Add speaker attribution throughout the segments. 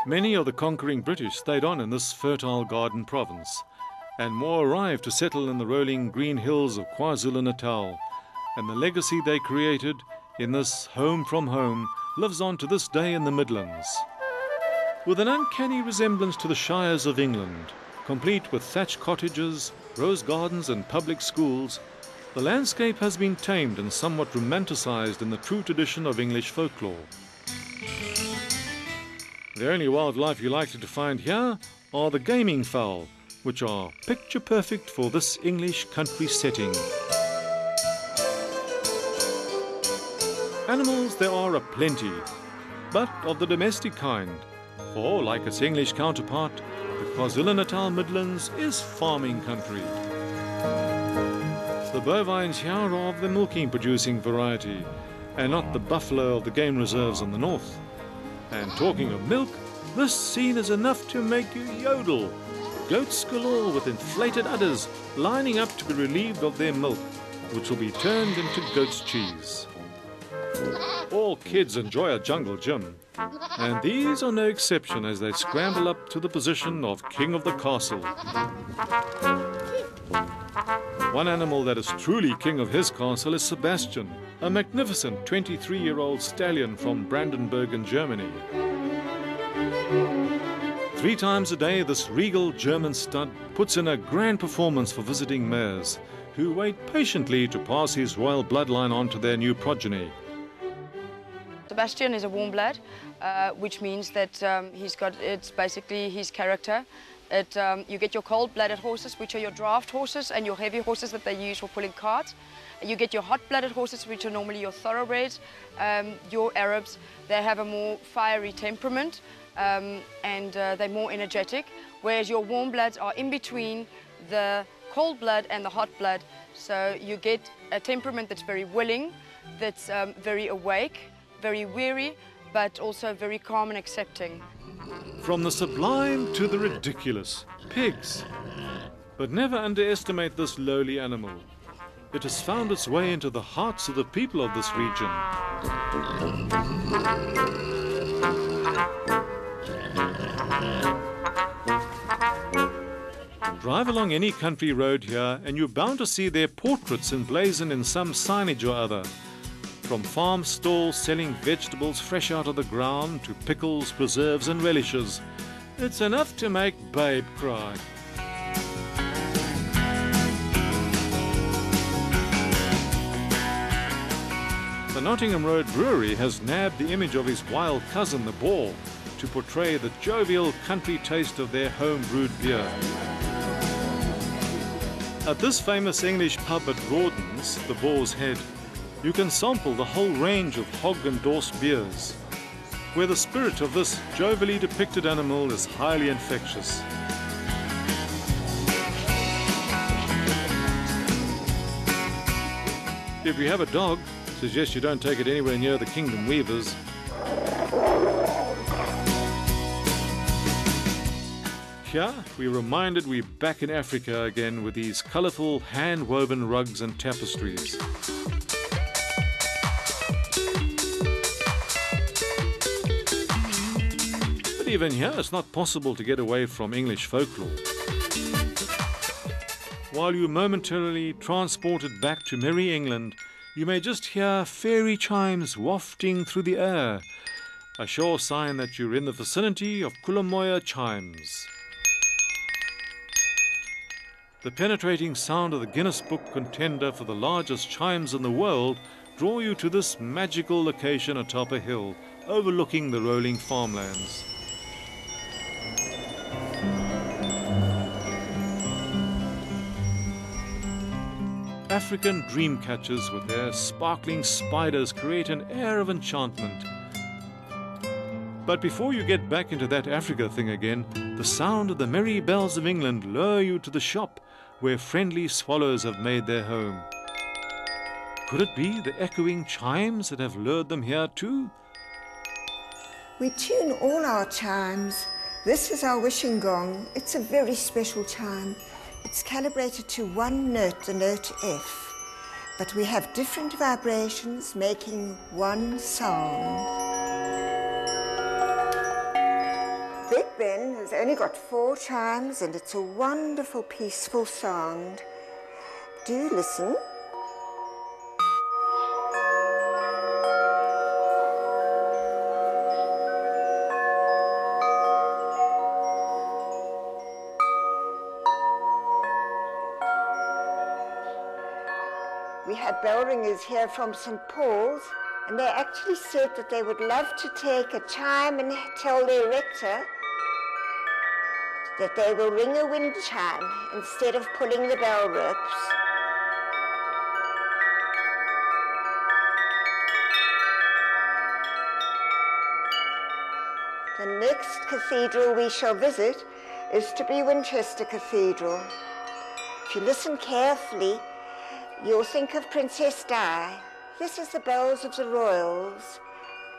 Speaker 1: Many of the conquering British stayed on in this fertile garden province, and more arrived to settle in the rolling green hills of KwaZulu-Natal, and the legacy they created in this home from home lives on to this day in the Midlands. With an uncanny resemblance to the shires of England, complete with thatched cottages, rose gardens and public schools, the landscape has been tamed and somewhat romanticised in the true tradition of English folklore. The only wildlife you're likely to find here are the gaming fowl, which are picture perfect for this English country setting. Animals there are aplenty, but of the domestic kind, for like its English counterpart, the KwaZulu-Natal Midlands is farming country. The bovines here are of the milking producing variety, and not the buffalo of the game reserves on the north. And talking of milk, this scene is enough to make you yodel. Goats galore with inflated udders lining up to be relieved of their milk, which will be turned into goat's cheese. All kids enjoy a jungle gym, and these are no exception as they scramble up to the position of king of the castle. One animal that is truly king of his castle is Sebastian, a magnificent 23-year-old stallion from Brandenburg in Germany. 3 times a day, this regal German stud puts in a grand performance for visiting mares, who wait patiently to pass his royal bloodline on to their new progeny.
Speaker 2: Sebastian is a warm blood, which means that it's basically his character. You get your cold-blooded horses, which are your draft horses, and your heavy horses that they use for pulling carts. You get your hot-blooded horses, which are normally your thoroughbreds. Your Arabs, they have a more fiery temperament, and they're more energetic, whereas your warm bloods are in between the cold blood and the hot blood. So you get a temperament that's very willing, that's very awake, very weary, but also very calm and accepting.
Speaker 1: From the sublime to the ridiculous, pigs. But never underestimate this lowly animal. It has found its way into the hearts of the people of this region. Drive along any country road here and you're bound to see their portraits emblazoned in some signage or other. From farm stalls selling vegetables fresh out of the ground to pickles, preserves and relishes. It's enough to make babe cry. The Nottingham Road Brewery has nabbed the image of his wild cousin, the boar, to portray the jovial country taste of their home-brewed beer. At this famous English pub at Rawdon's, the Boar's Head, you can sample the whole range of hog-endorsed beers, where the spirit of this jovially depicted animal is highly infectious. If you have a dog, suggest you don't take it anywhere near the Kingdom Weavers. Here, we're reminded we're back in Africa again with these colourful hand-woven rugs and tapestries. But even here, it's not possible to get away from English folklore. While you're momentarily transported back to merry England, you may just hear fairy chimes wafting through the air, a sure sign that you're in the vicinity of Kulamoya chimes. The penetrating sound of the Guinness Book contender for the largest chimes in the world draw you to this magical location atop a hill, overlooking the rolling farmlands. African dream catchers with their sparkling spiders create an air of enchantment. But before you get back into that Africa thing again, the sound of the merry bells of England lure you to the shop where friendly swallows have made their home. Could it be the echoing chimes that have lured them here too?
Speaker 3: We tune all our chimes. This is our wishing gong. It's a very special chime. It's calibrated to one note, the note F. But we have different vibrations making one sound. only got 4 chimes and it's a wonderful, peaceful sound. Do listen. We had bell ringers here from St. Paul's, and they actually said that they would love to take a chime and tell their rector that they will ring a wind chime instead of pulling the bell ropes. The next cathedral we shall visit is to be Winchester Cathedral. If you listen carefully, you'll think of Princess Di. This is the bells of the royals,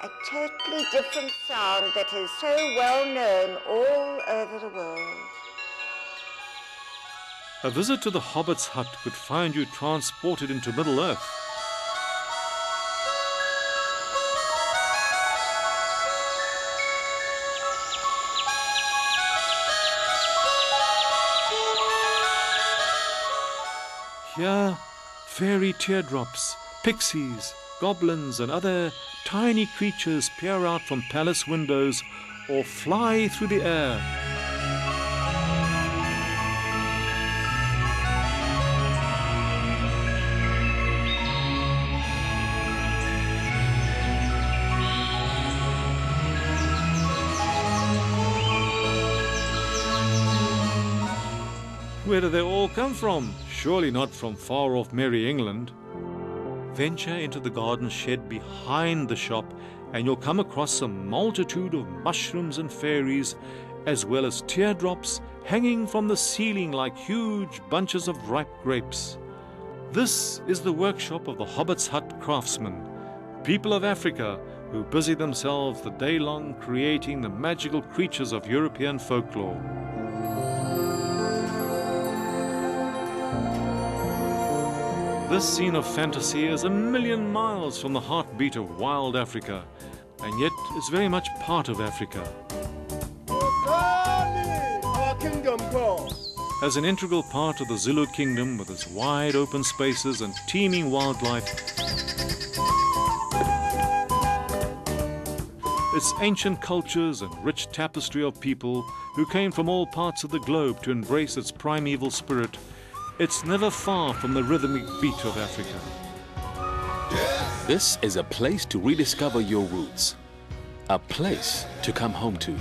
Speaker 3: a totally different sound that is so well known all over the world.
Speaker 1: A visit to the Hobbit's hut could find you transported into Middle-earth. Here, fairy teardrops, pixies, goblins and other tiny creatures peer out from palace windows or fly through the air. Where do they all come from? Surely not from far-off merry England. Venture into the garden shed behind the shop and you'll come across a multitude of mushrooms and fairies, as well as teardrops hanging from the ceiling like huge bunches of ripe grapes. This is the workshop of the Hobbit's Hut craftsmen, people of Africa who busy themselves the day long creating the magical creatures of European folklore. This scene of fantasy is a million miles from the heartbeat of wild Africa, and yet is very much part of Africa.
Speaker 4: Our kingdom come.
Speaker 1: As an integral part of the Zulu kingdom with its wide open spaces and teeming wildlife, its ancient cultures and rich tapestry of people who came from all parts of the globe to embrace its primeval spirit, it's never far from the rhythmic beat of Africa.
Speaker 5: This is a place to rediscover your roots, a place to come home to.